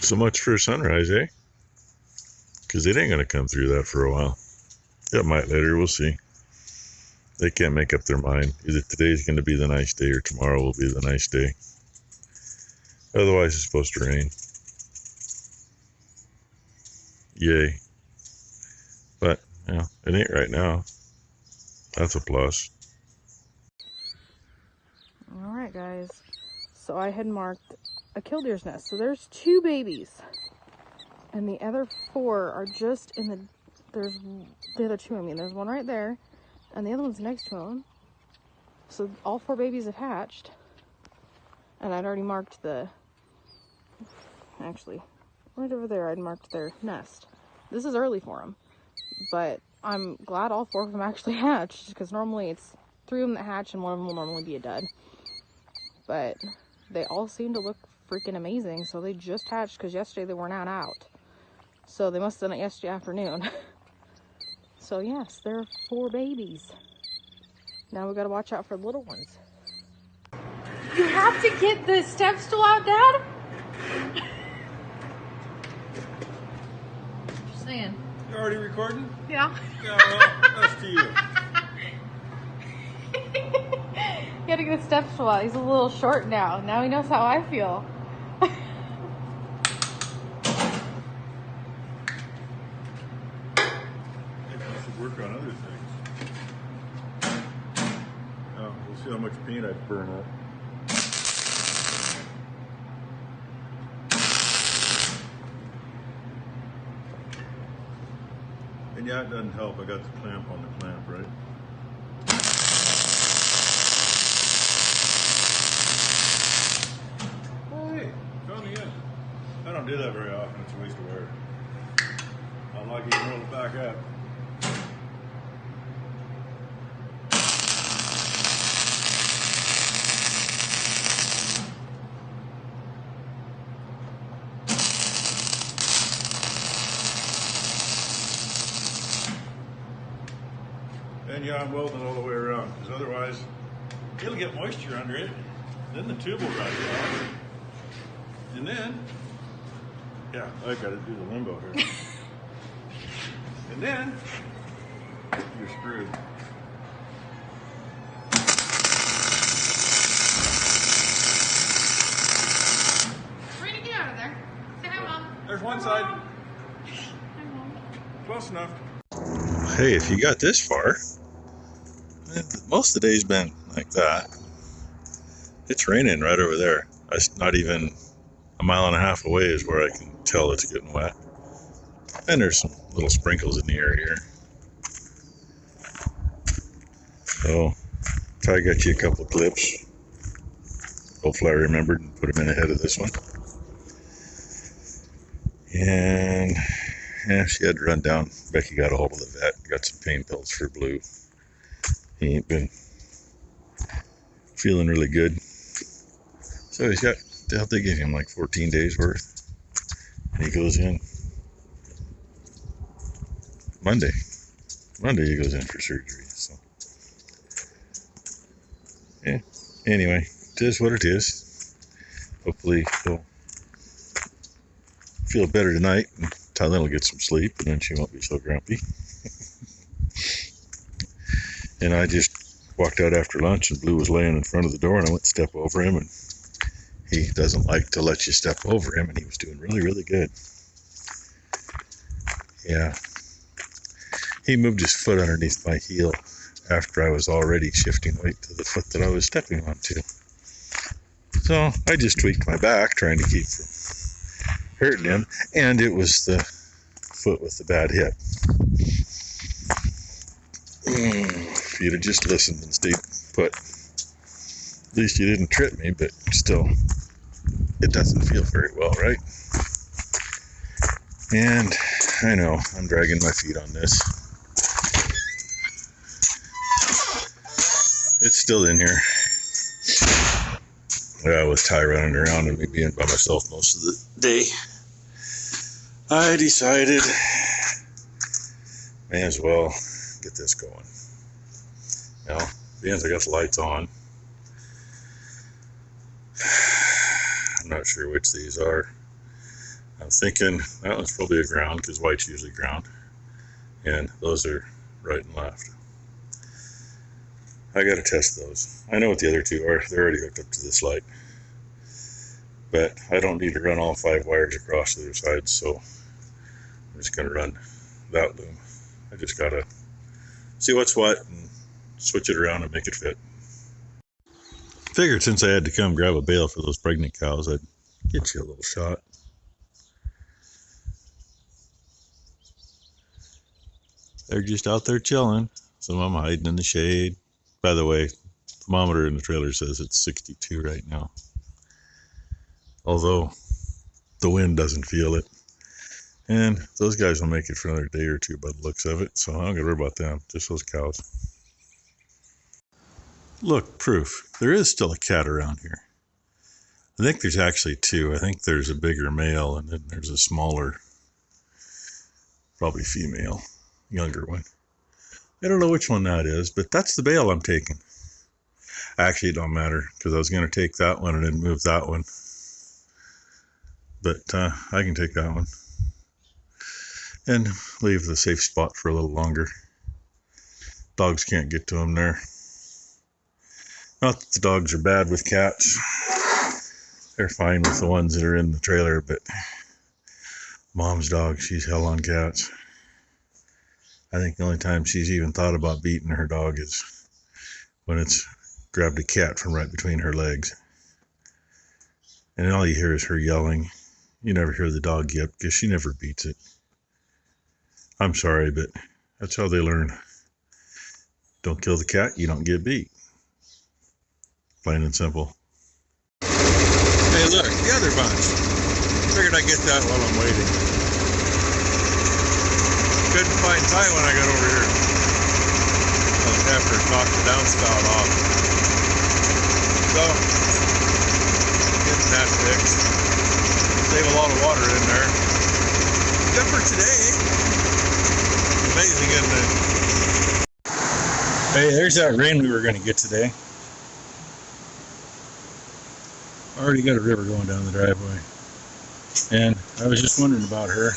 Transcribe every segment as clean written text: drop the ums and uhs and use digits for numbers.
So much for sunrise, eh? Because it ain't going to come through that for a while. It might later, we'll see. They can't make up their mind. Either today's going to be the nice day or tomorrow will be the nice day. Otherwise, it's supposed to rain. Yay. But, yeah, it ain't right now. That's a plus. Alright guys, so I had marked a killdeer's nest. So there's 2 babies. And the other 4 are just in the, there's the other 2, I mean, there's one right there. And the other one's next to him. So all 4 babies have hatched. And I'd already marked the, actually, right over there I'd marked their nest. This is early for them. But I'm glad all 4 of them actually hatched. Because normally it's 3 of them that hatch and 1 of them will normally be a dud. But they all seem to look freaking amazing. So they just hatched because yesterday they were not out. So they must have done it yesterday afternoon. So yes, there are 4 babies. Now we gotta watch out for the little ones. You have to get the step stool out, Dad? Just saying. You already recording? Yeah. Yeah, well, that's to you. You gotta get a step stool out. He's a little short now. Now he knows how I feel. Work on other things. We'll see how much paint I burn up. And yeah, it doesn't help. I got the clamp on the clamp, right? Oh, hey, found the end. I don't do that very often. It's a waste of wear. I'm lucky to roll it back up. And yeah, I'm welding all the way around, because otherwise it'll get moisture under it. Then the tube will rise off. And then, yeah, I gotta do the limbo here. And then, you're screwed. Where did you get out of there? Say hi, Mom. There's one side. Hi, Mom. Close enough. Hey, if you got this far, most of the day's been like that. It's raining right over there. Not even a mile and a half away is where I can tell it's getting wet. And there's some little sprinkles in the air here. So, try to get you a couple of clips. Hopefully I remembered and put them in ahead of this one. And yeah, she had to run down. Becky got a hold of the vet, got some pain pills for Blue. He ain't been feeling really good. So he's got, they give him like 14 days worth. And he goes in Monday. Monday he goes in for surgery. So yeah. Anyway, it is what it is. Hopefully he'll feel better tonight. And Tylen will get some sleep, and then she won't be so grumpy. And I just walked out after lunch, and Blue was laying in front of the door, and I went to step over him, and he doesn't like to let you step over him, and he was doing really, really good. Yeah. He moved his foot underneath my heel after I was already shifting weight to the foot that I was stepping onto. So I just tweaked my back, trying to keep from hurting him, and it was the foot with the bad hip. If you'd have just listened and stayed put, at least you didn't trip me, but still, it doesn't feel very well, right? And I know I'm dragging my feet on this. It's still in here. With Ty running around and me being by myself most of the day, I decided may as well get this going. Now, being I got the lights on, I'm not sure which these are. I'm thinking that one's probably a ground because white's usually ground. And those are right and left. I gotta test those. I know what the other two are. They're already hooked up to this light. But I don't need to run all 5 wires across the other side, so I'm just gonna run that loom. I just gotta see what's what and switch it around and make it fit. Figured since I had to come grab a bale for those pregnant cows, I'd get you a little shot. They're just out there chilling. Some of them hiding in the shade. By the way, thermometer in the trailer says it's 62 right now. Although the wind doesn't feel it. And those guys will make it for another day or two by the looks of it, so I don't gotta worry about them, just those cows. Look, proof. There is still a cat around here. I think there's actually 2. I think there's a bigger male and then there's a smaller, probably female, younger one. I don't know which one that is, but that's the bale I'm taking. Actually, it don't matter because I was going to take that one and then move that one. But I can take that one and leave the safe spot for a little longer. Dogs can't get to them there. Not that the dogs are bad with cats. They're fine with the ones that are in the trailer, but Mom's dog, she's hell on cats. I think the only time she's even thought about beating her dog is when it's grabbed a cat from right between her legs. And all you hear is her yelling. You never hear the dog yip because she never beats it. I'm sorry, but that's how they learn. Don't kill the cat, you don't get beat. Plain and simple. Hey look, the other bunch. Figured I'd get that while I'm waiting. Couldn't find Ty when I got over here. I'll have to knock the downspout off. So, getting that fixed. Save a lot of water in there. Except for today. Amazing, isn't it? Hey, there's that rain we were going to get today. Already got a river going down the driveway. And I was just wondering about her.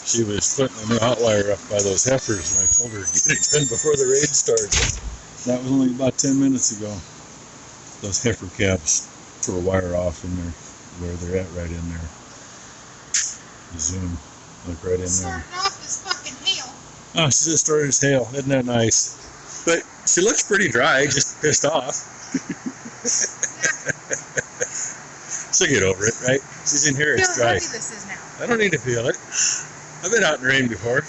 She was putting a new hot wire up by those heifers, and I told her to get it done before the rain started. That was only about 10 minutes ago. Those heifer calves threw a wire off in there, where they're at, right in there. Zoom, look right in there. Started off as fucking hail. Oh, she just started as hail. Isn't that nice? But she looks pretty dry, just pissed off. She'll get over it, right? She's in here, it's dry. Feel how heavy this is now. I don't need to feel it. I've been out in the rain before.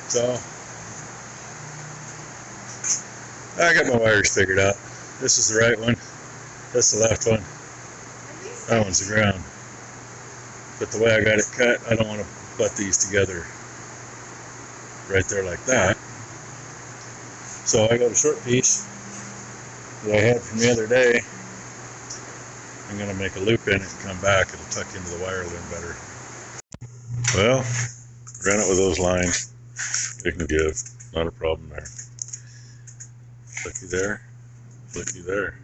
So, I got my wires figured out. This is the right one. That's the left one. That one's the ground. But the way I got it cut, I don't want to butt these together right there like that. So I got a short piece that I had from the other day. I'm going to make a loop in it and come back. It'll tuck into the wire loom better. Well, ran it with those lines. It can give. Not a problem there. Looky there. Looky there.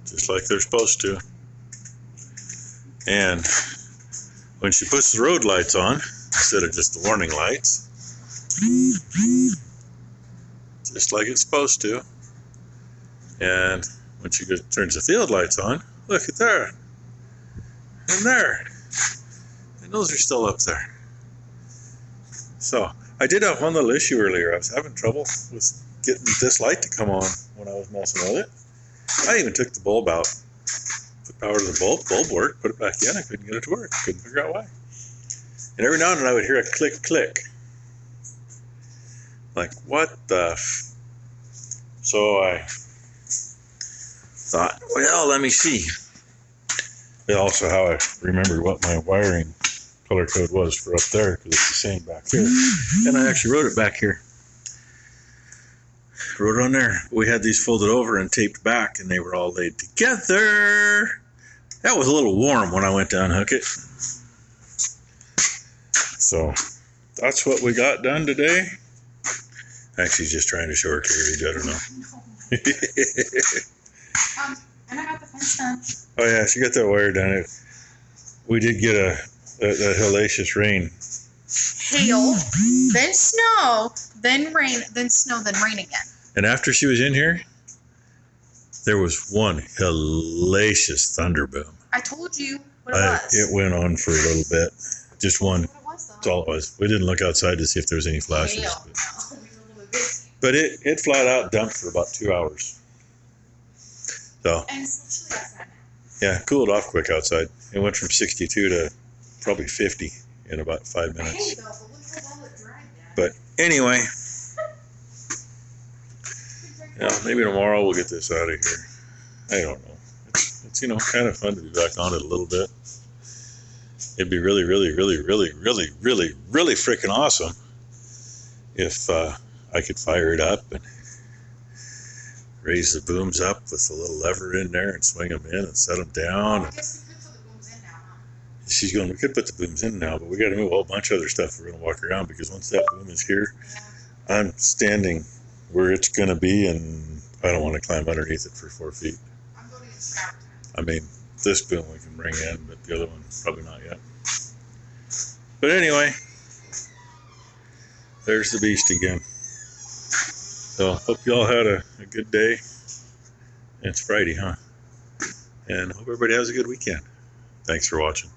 Just like they're supposed to. And when she puts the road lights on, instead of just the warning lights, just like it's supposed to. And when she turns the field lights on, look at there. And there. And those are still up there. So, I did have one little issue earlier. I was having trouble with getting this light to come on when I was messing with it. I even took the bulb out. Put power to the bulb worked, put it back in. I couldn't get it to work. Couldn't figure out why. And every now and then I would hear a click, click. Like, what the So I thought, well, let me see. And also how I remembered what my wiring color code was for up there, because it's the same back here. And I actually wrote it back here. Wrote it on there. We had these folded over and taped back, and they were all laid together. That was a little warm when I went to unhook it. So that's what we got done today. Actually, just trying to show her cleavage. I don't know. And I got the fence done. Oh yeah, she got that wire done. We did get that hellacious rain. Hail, then snow, then rain, then snow, then rain again. And after she was in here, there was one hellacious thunder boom. I told you what it was. It went on for a little bit. Just one. That's all it was. We didn't look outside to see if there was any flashes. But it flat out dumped for about 2 hours. So, and it's chilly outside. Yeah, cooled off quick outside. It went from 62 to probably 50 in about 5 minutes. Hey, though, but look how well it dried, Dad. But anyway, maybe tomorrow we'll get this out of here. I don't know. It's kind of fun to be back on it a little bit. It'd be really, really, really, really, really, really, really freaking awesome if I could fire it up and raise the booms up with a little lever in there and swing them in and set them down. I guess we could put the booms in now, huh? She's going, we could put the booms in now, but we got to move a whole bunch of other stuff we're going to walk around, because once that boom is here, I'm standing where it's going to be, and I don't want to climb underneath it for 4 feet. I'm going to get scrapped. I mean, this boom we can bring in, but the other one, probably not yet. But anyway, there's the beast again. So, hope you all had a good day. It's Friday, huh? And hope everybody has a good weekend. Thanks for watching.